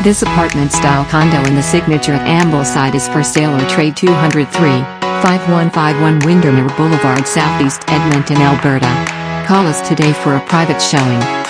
This apartment-style condo in the signature AMBLESIDE is for sale or trade 203-5151 Windermere Boulevard, Southeast Edmonton, Alberta. Call us today for a private showing.